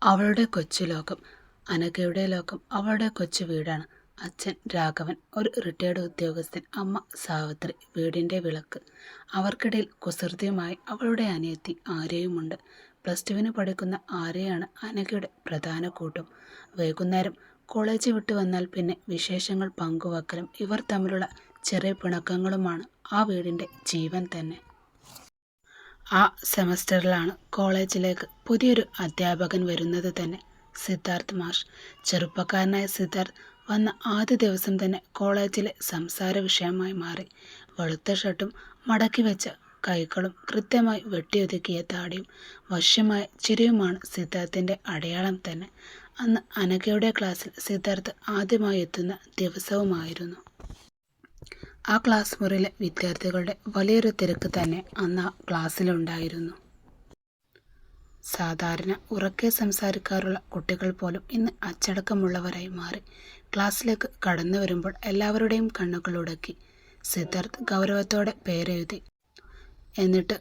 അവളുടെ കൊച്ചു ലോകം. അനഘയുടെ ലോകം അവളുടെ കൊച്ചു വീടാണ്. അച്ഛൻ രാഘവൻ ഒരു റിട്ടയർഡ് ഉദ്യോഗസ്ഥൻ, അമ്മ സാവിത്രി വീടിൻ്റെ വിളക്ക്. അവർക്കിടയിൽ കുസൃതിയുമായി അവളുടെ അനിയത്തി ആര്യയുമുണ്ട്. +2 പഠിക്കുന്ന ആര്യയാണ് അനഘയുടെ പ്രധാന കൂട്ടും. വൈകുന്നേരം കോളേജ് വിട്ടു വന്നാൽ പിന്നെ വിശേഷങ്ങൾ പങ്കുവെക്കലും ഇവർ തമ്മിലുള്ള ചെറിയ പിണക്കങ്ങളുമാണ് ആ വീടിൻ്റെ ജീവൻ തന്നെ. ആ സെമസ്റ്ററിലാണ് കോളേജിലേക്ക് പുതിയൊരു അധ്യാപകൻ വരുന്നത് തന്നെ, സിദ്ധാർത്ഥ് മാഷ്. ചെറുപ്പക്കാരനായ സിദ്ധാർത്ഥ് വന്ന ആദ്യ ദിവസം തന്നെ കോളേജിലെ സംസാര വിഷയമായി മാറി. വെളുത്ത ഷർട്ടും മടക്കി വെച്ച കൈകളും കൃത്യമായി വെട്ടിയൊതുക്കിയ താടിയും വശ്യമായ ചിരിയുമാണ് സിദ്ധാർത്ഥിൻ്റെ അടയാളം തന്നെ. അന്ന് അനഘയുടെ ക്ലാസ്സിൽ സിദ്ധാർത്ഥ് ആദ്യമായി എത്തുന്ന ദിവസവുമായിരുന്നു. ആ ക്ലാസ് മുറിയിലെ വിദ്യാർത്ഥികളുടെ വലിയൊരു തിരക്ക് തന്നെ അന്ന് ആ ക്ലാസ്സിലുണ്ടായിരുന്നു. സാധാരണ ഉറക്കെ സംസാരിക്കാറുള്ള കുട്ടികൾ പോലും ഇന്ന് അച്ചടക്കമുള്ളവരായി മാറി. ക്ലാസ്സിലേക്ക് കടന്നു വരുമ്പോൾ എല്ലാവരുടെയും കണ്ണുകൾ ഉടക്കി. സിദ്ധാർത്ഥ് ഗൗരവത്തോടെ പേരെഴുതി. എന്നിട്ട്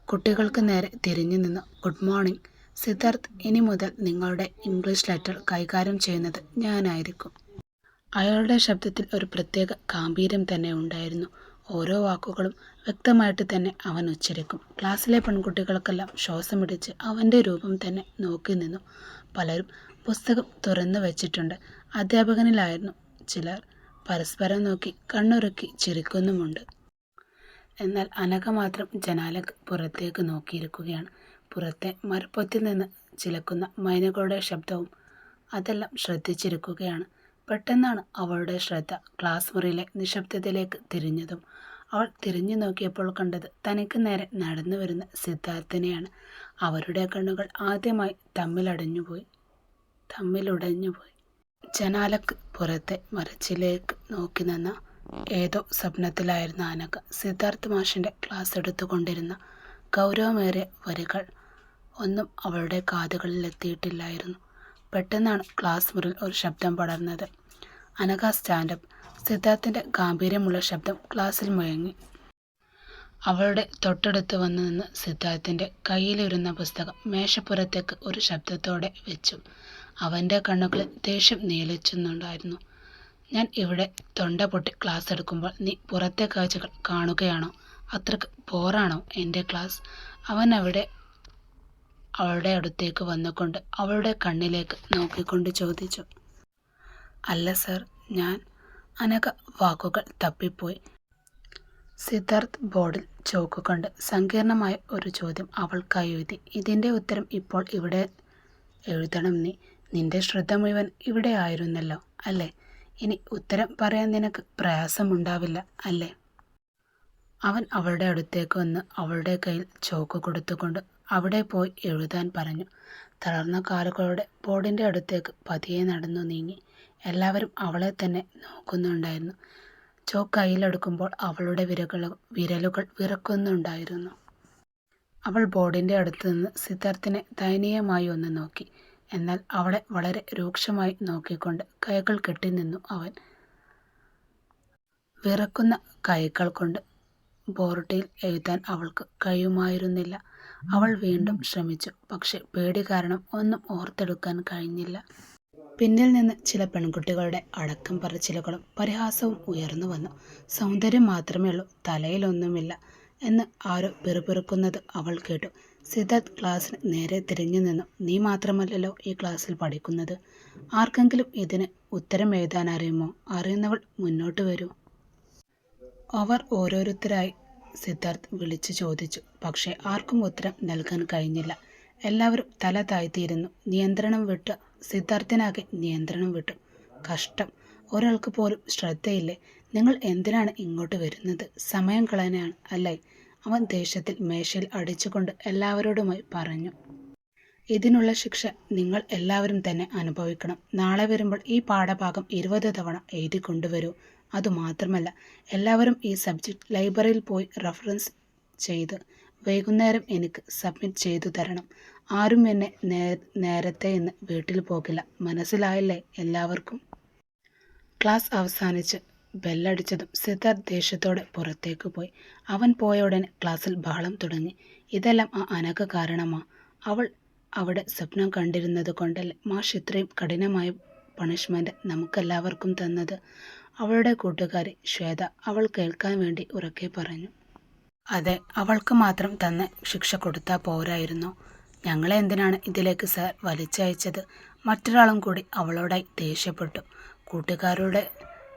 കുട്ടികൾക്ക് നേരെ തിരിഞ്ഞു നിന്ന്, "ഗുഡ് മോർണിംഗ് സിദ്ധാർത്ഥ്, ഇനി മുതൽ നിങ്ങളുടെ ഇംഗ്ലീഷ് ലെറ്റർ കൈകാര്യം ചെയ്യുന്നത് ഞാനായിരിക്കും." അയാളുടെ ശബ്ദത്തിൽ ഒരു പ്രത്യേക ഗാംഭീര്യം തന്നെ ഉണ്ടായിരുന്നു. ഓരോ വാക്കുകളും വ്യക്തമായിട്ട് തന്നെ അവൻ ഉച്ചരിക്കും. ക്ലാസ്സിലെ പെൺകുട്ടികൾക്കെല്ലാം ശ്വാസമിടിച്ച് അവൻ്റെ രൂപം തന്നെ നോക്കി നിന്നു. പലരും പുസ്തകം തുറന്നു വെച്ചിട്ടുണ്ട്. അധ്യാപകനിലായിരുന്നു ചിലർ. പരസ്പരം നോക്കി കണ്ണുറുക്കി ചിരിക്കുന്നുമുണ്ട്. എന്നാൽ അനഘ മാത്രം ജനാലയ്ക്ക് പുറത്തേക്ക് നോക്കിയിരിക്കുകയാണ്. പുറത്തെ മരപ്പൊത്തിൽ നിന്ന് ചിലക്കുന്ന മൈനകളുടെ ശബ്ദവും അതെല്ലാം ശ്രദ്ധിച്ചിരിക്കുകയാണ്. പെട്ടെന്നാണ് അവളുടെ ശ്രദ്ധ ക്ലാസ് മുറിയിലെ നിശബ്ദതയിലേക്ക് തിരിഞ്ഞതും. അവൾ തിരിഞ്ഞു നോക്കിയപ്പോൾ കണ്ടത് തനിക്ക് നേരെ നടന്നു വരുന്ന സിദ്ധാർത്ഥിനെയാണ്. അവരുടെ കണ്ണുകൾ ആദ്യമായി തമ്മിലുടഞ്ഞുപോയി. ജനാലക്ക് പുറത്തെ മരച്ചിലേക്ക് നോക്കി നിന്ന ഏതോ സ്വപ്നത്തിലായിരുന്ന അനഘ സിദ്ധാർത്ഥ് മാഷിൻ്റെ ക്ലാസ് എടുത്തുകൊണ്ടിരുന്ന ഗൗരവമേറിയ വരികൾ ഒന്നും അവളുടെ കാതുകളിലെത്തിയിട്ടില്ലായിരുന്നു. പെട്ടെന്നാണ് ക്ലാസ് മുറിയിൽ ഒരു ശബ്ദം പടർന്നത്. "അനഘ, സ്റ്റാൻഡപ്പ്." സിദ്ധാർത്ഥിൻ്റെ ഗാംഭീര്യമുള്ള ശബ്ദം ക്ലാസ്സിൽ മുഴങ്ങി. അവളുടെ തൊട്ടടുത്ത് വന്നു നിന്ന് സിദ്ധാർത്ഥിൻ്റെ കയ്യിലിരുന്ന പുസ്തകം മേശപ്പുറത്തേക്ക് ഒരു ശബ്ദത്തോടെ വെച്ചു. അവൻ്റെ കണ്ണുകളിൽ ദേഷ്യം നീലിച്ചുണ്ടായിരുന്നു. "ഞാൻ ഇവിടെ തൊണ്ട പൊട്ടി ക്ലാസ് എടുക്കുമ്പോൾ നീ പുറത്തെ കാഴ്ചകൾ കാണുകയാണോ? അത്രയ്ക്ക് ബോറാണോ എൻ്റെ ക്ലാസ്?" അവൻ അവളുടെ അടുത്തേക്ക് വന്നുകൊണ്ട് അവളുടെ കണ്ണിലേക്ക് നോക്കിക്കൊണ്ട് ചോദിച്ചു. "അല്ല സർ, ഞാൻ..." അനഘ വാക്കുകൾ തപ്പിപ്പോയി. സിദ്ധാർത്ഥ് ബോർഡിൽ ചോക്കുകൊണ്ട് സങ്കീർണമായ ഒരു ചോദ്യം അവൾക്കായി എഴുതി. "ഇതിൻ്റെ ഉത്തരം ഇപ്പോൾ ഇവിടെ എഴുതണം നീ. നിന്റെ ശ്രദ്ധ മുഴുവൻ ഇവിടെ ആയിരുന്നല്ലോ, അല്ലേ? ഇനി ഉത്തരം പറയാൻ നിനക്ക് പ്രയാസമുണ്ടാവില്ല, അല്ലേ?" അവൻ അവളുടെ അടുത്തേക്ക് വന്ന് അവളുടെ കയ്യിൽ ചോക്ക് കൊടുത്തുകൊണ്ട് അവിടെ പോയി എഴുതാൻ പറഞ്ഞു. തളർന്ന കാലുകളോടെ ബോർഡിൻ്റെ അടുത്തേക്ക് പതിയെ നടന്നു നീങ്ങി. എല്ലാവരും അവളെ തന്നെ നോക്കുന്നുണ്ടായിരുന്നു. ചോക്ക് കയ്യിലെടുക്കുമ്പോൾ അവളുടെ വിരലുകൾ വിറക്കുന്നുണ്ടായിരുന്നു. അവൾ ബോർഡിൻ്റെ അടുത്ത് നിന്ന് സിദ്ധാർത്ഥിനെ ദയനീയമായി ഒന്ന് നോക്കി. എന്നാൽ അവളെ വളരെ രൂക്ഷമായി നോക്കിക്കൊണ്ട് കൈകൾ കെട്ടി നിന്നു അവൻ. വിറക്കുന്ന കൈകൾ കൊണ്ട് ബോർഡിൽ എഴുതാൻ അവൾക്ക് കഴിയുമായിരുന്നില്ല. അവൾ വീണ്ടും ശ്രമിച്ചു. പക്ഷെ പേടി കാരണം ഒന്നും ഓർത്തെടുക്കാൻ കഴിഞ്ഞില്ല. പിന്നിൽ നിന്ന് ചില പെൺകുട്ടികളുടെ അടക്കം പറച്ചിലുകളും പരിഹാസവും ഉയർന്നു വന്നു. "സൗന്ദര്യം മാത്രമേ ഉള്ളൂ, തലയിലൊന്നുമില്ല" എന്ന് ആരോ പിറുപിറുക്കുന്നത് അവൾ കേട്ടു. സിദ്ധാർത്ഥ് ക്ലാസ്സിന് നേരെ തിരിഞ്ഞു നിന്നു. "നീ മാത്രമല്ലല്ലോ ഈ ക്ലാസ്സിൽ പഠിക്കുന്നത്. ആർക്കെങ്കിലും ഇതിന് ഉത്തരം എഴുതാൻ അറിയുമോ? അറിയുന്നവൾ മുന്നോട്ട് വരൂ." അവർ ഓരോരുത്തരായി സിദ്ധാർത്ഥ് വിളിച്ചു ചോദിച്ചു. പക്ഷേ ആർക്കും ഉത്തരം നൽകാൻ കഴിഞ്ഞില്ല. എല്ലാവരും തല താഴ്ത്തിയിരുന്നു. സിദ്ധാർത്ഥിനാകെ നിയന്ത്രണം വിട്ടു. "കഷ്ടം, ഒരാൾക്ക് പോലും ശ്രദ്ധയില്ലേ? നിങ്ങൾ എന്തിനാണ് ഇങ്ങോട്ട് വരുന്നത്? സമയം കളയാനാണ് അല്ലേ?" അവൻ ദേഷ്യത്തിൽ മേശയിൽ അടിച്ചുകൊണ്ട് എല്ലാവരോടുമായി പറഞ്ഞു. "ഇതിനുള്ള ശിക്ഷ നിങ്ങൾ എല്ലാവരും തന്നെ അനുഭവിക്കണം. നാളെ വരുമ്പോൾ ഈ പാഠഭാഗം 20 തവണ എഴുതി കൊണ്ടുവരൂ. അതുമാത്രമല്ല, എല്ലാവരും ഈ സബ്ജക്റ്റ് ലൈബ്രറിയിൽ പോയി റഫറൻസ് ചെയ്ത് വൈകുന്നേരം എനിക്ക് സബ്മിറ്റ് ചെയ്തു തരണം. ആരും എന്നെ നേരത്തെ ഇന്ന് വീട്ടിൽ പോകില്ല. മനസ്സിലായില്ലേ എല്ലാവർക്കും?" ക്ലാസ് അവസാനിച്ച് ബെല്ലടിച്ചതും സിദ്ധാർത്ഥ് ദേഷ്യത്തോടെ പുറത്തേക്ക് പോയി. അവൻ പോയ ഉടനെ ക്ലാസ്സിൽ ബഹളം തുടങ്ങി. ഇതെല്ലാം ആ അനഘ കാരണമാ. അവൾ അവിടെ സ്വപ്നം കണ്ടിരുന്നത് കൊണ്ടല്ലേ മാഷ് ഇത്രയും കഠിനമായ പണിഷ്മെൻ്റ് നമുക്കെല്ലാവർക്കും തന്നത്. അവളുടെ കൂട്ടുകാരി ശ്വേത അവൾ കേൾക്കാൻ വേണ്ടി ഉറക്കെ പറഞ്ഞു. അതെ, അവൾക്ക് മാത്രം തന്ന ശിക്ഷ കൊടുത്താൽ പോരായിരുന്നോ? ഞങ്ങളെ എന്തിനാണ് ഇതിലേക്ക് സാർ വലിച്ചയച്ചത്? മറ്റൊരാളും കൂടി അവളോടായി ദേഷ്യപ്പെട്ടു. കൂട്ടുകാരുടെ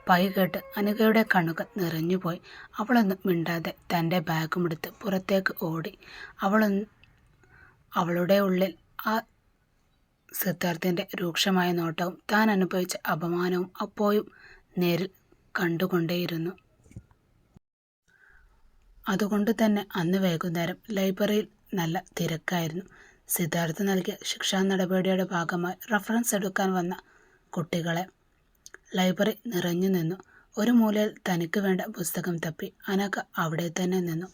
പൈ കേട്ട് അനഘയുടെ കണ്ണുകൾ നിറഞ്ഞുപോയി. അവളൊന്നും മിണ്ടാതെ തൻ്റെ ബാഗുമെടുത്ത് പുറത്തേക്ക് ഓടി. അവളുടെ ഉള്ളിൽ ആ സിദ്ധാർത്ഥിൻ്റെ രൂക്ഷമായ നോട്ടവും താൻ അനുഭവിച്ച അപമാനവും അപ്പോഴും നേരിൽ കണ്ടുകൊണ്ടേയിരുന്നു. അതുകൊണ്ട് തന്നെ അന്ന് വൈകുന്നേരം ലൈബ്രറിയിൽ നല്ല തിരക്കായിരുന്നു. സിദ്ധാർത്ഥ് നൽകിയ ശിക്ഷാ നടപടിയുടെ ഭാഗമായി റഫറൻസ് എടുക്കാൻ വന്ന കുട്ടികളെ ലൈബ്രറി നിറഞ്ഞു നിന്നു. ഒരു മൂലയിൽ തനിക്ക് വേണ്ട പുസ്തകം തപ്പി അനഘ അവിടെ തന്നെ നിന്നു.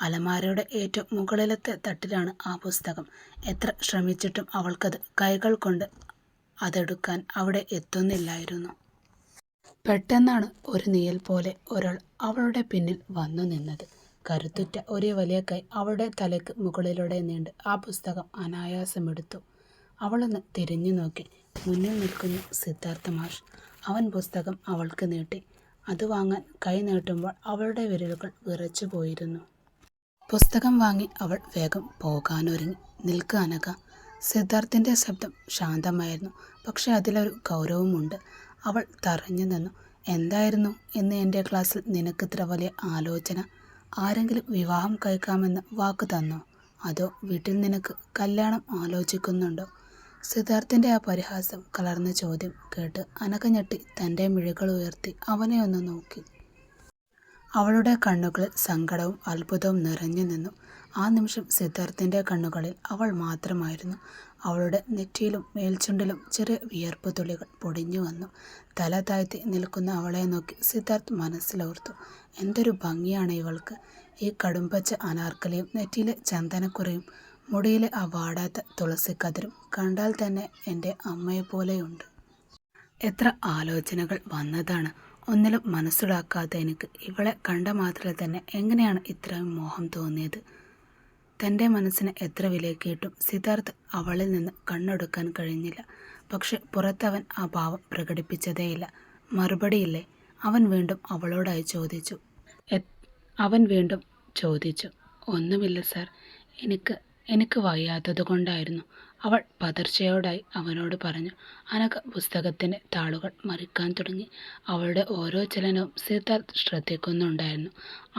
അലമാരയുടെ ഏറ്റവും മുകളിലത്തെ തട്ടിലാണ് ആ പുസ്തകം. എത്ര ശ്രമിച്ചിട്ടും അവൾക്കത് കൈകൾ കൊണ്ട് അതെടുക്കാൻ അവിടെ എത്തുന്നില്ലായിരുന്നു. പെട്ടെന്നാണ് ഒരു നിഴൽ പോലെ ഒരാൾ അവളുടെ പിന്നിൽ വന്നു നിന്നത്. കരുത്തുറ്റ ഒരു വലിയ കൈ അവളുടെ തലയ്ക്ക് മുകളിലൂടെ നീണ്ട് ആ പുസ്തകം അനായാസമെടുത്തു. അവളൊന്ന് തിരിഞ്ഞു നോക്കി. മുന്നിൽ നിൽക്കുന്ന സിദ്ധാർത്ഥ മാഷ്. അവൻ പുസ്തകം അവൾക്ക് നീട്ടി. അത് വാങ്ങാൻ കൈ നീട്ടുമ്പോൾ അവളുടെ വിരലുകൾ വിറച്ചു പോയിരുന്നു. പുസ്തകം വാങ്ങി അവൾ വേഗം പോകാനൊരുങ്ങി. നിൽക്ക് അനഘ. സിദ്ധാർത്ഥിൻ്റെ ശബ്ദം ശാന്തമായിരുന്നു, പക്ഷെ അതിലൊരു ഗൗരവമുണ്ട്. അവൾ തറഞ്ഞു നിന്നു. എന്തായിരുന്നു ഇന്ന് എൻ്റെ ക്ലാസ്സിൽ നിനക്കിത്ര വലിയ ആലോചന? ആരെങ്കിലും വിവാഹം കഴിക്കാമെന്ന് വാക്ക് തന്നോ? അതോ വീട്ടിൽ നിനക്ക് കല്യാണം ആലോചിക്കുന്നുണ്ടോ? സിദ്ധാർത്ഥിൻ്റെ ആ പരിഹാസം കലർന്ന ചോദ്യം കേട്ട് അനഘ ഞെട്ടി തൻ്റെ മിഴികൾ ഉയർത്തി അവനെ ഒന്ന് നോക്കി. അവളുടെ കണ്ണുകളിൽ സങ്കടവും അത്ഭുതവും നിറഞ്ഞു നിന്നു. ആ നിമിഷം സിദ്ധാർത്ഥിൻ്റെ കണ്ണുകളിൽ അവൾ മാത്രമായിരുന്നു. അവളുടെ നെറ്റിയിലും മേൽചുണ്ടിലും ചെറിയ വിയർപ്പ് തുള്ളികൾ പൊടിഞ്ഞു വന്നു. തല താഴ്ത്തി നിൽക്കുന്ന അവളെ നോക്കി സിദ്ധാർത്ഥ് മനസ്സിലോർത്തു. എന്തൊരു ഭംഗിയാണ് ഇവൾക്ക്! ഈ കടുംപച്ച അനാർക്കലിയും നെറ്റിയിലെ ചന്ദനക്കുറയും മുടിയിലെ ആ വാടാത്ത തുളസിക്കതിരും കണ്ടാൽ തന്നെ എൻ്റെ അമ്മയെപ്പോലെയുണ്ട്. എത്ര ആലോചനകൾ വന്നതാണ്. ഒന്നിലും മനസ്സിലാക്കാത്ത എനിക്ക് ഇവളെ കണ്ട മാത്രമേ തന്നെ എങ്ങനെയാണ് ഇത്രയും മോഹം തോന്നിയത്? തൻ്റെ മനസ്സിനെ എത്ര വിലക്കിയിട്ടും സിദ്ധാർത്ഥ് അവളിൽ നിന്ന് കണ്ണെടുക്കാൻ കഴിഞ്ഞില്ല. പക്ഷെ പുറത്തവൻ ആ ഭാവം പ്രകടിപ്പിച്ചതേയില്ല. മറുപടിയില്ലേ? അവൻ വീണ്ടും അവളോടായി ചോദിച്ചു. ഒന്നുമില്ല സാർ, എനിക്ക് വയ്യാത്തതുകൊണ്ടായിരുന്നു. അവൾ പതർച്ചയോടായി അവനോട് പറഞ്ഞു. അനഘ പുസ്തകത്തിൻ്റെ താളുകൾ മറിക്കാൻ തുടങ്ങി. അവളുടെ ഓരോ ചലനവും സിദ്ധാർത്ഥ് ശ്രദ്ധിക്കുന്നുണ്ടായിരുന്നു.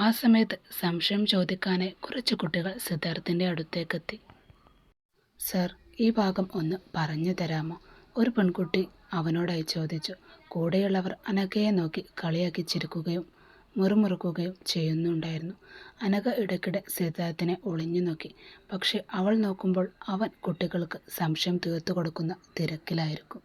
ആ സമയത്ത് സംശയം ചോദിക്കാനായി കുറച്ച് കുട്ടികൾ സിദ്ധാർത്ഥിൻ്റെ അടുത്തേക്കെത്തി. സാർ, ഈ ഭാഗം ഒന്ന് പറഞ്ഞു തരാമോ? ഒരു പെൺകുട്ടി അവനോടായി ചോദിച്ചു. കൂടെയുള്ളവർ അനഘയെ നോക്കി കളിയാക്കി ചിരിക്കുകയും മുറുമുറുക്കുകയും ചെയ്യുന്നുണ്ടായിരുന്നു. അനഘ ഇടയ്ക്കിടെ സിദ്ധാർത്ഥിനെ ഒളിഞ്ഞു നോക്കി. പക്ഷെ അവൾ നോക്കുമ്പോൾ അവൻ കുട്ടികൾക്ക് സംശയം തീർത്തു കൊടുക്കുന്ന തിരക്കിലായിരിക്കും.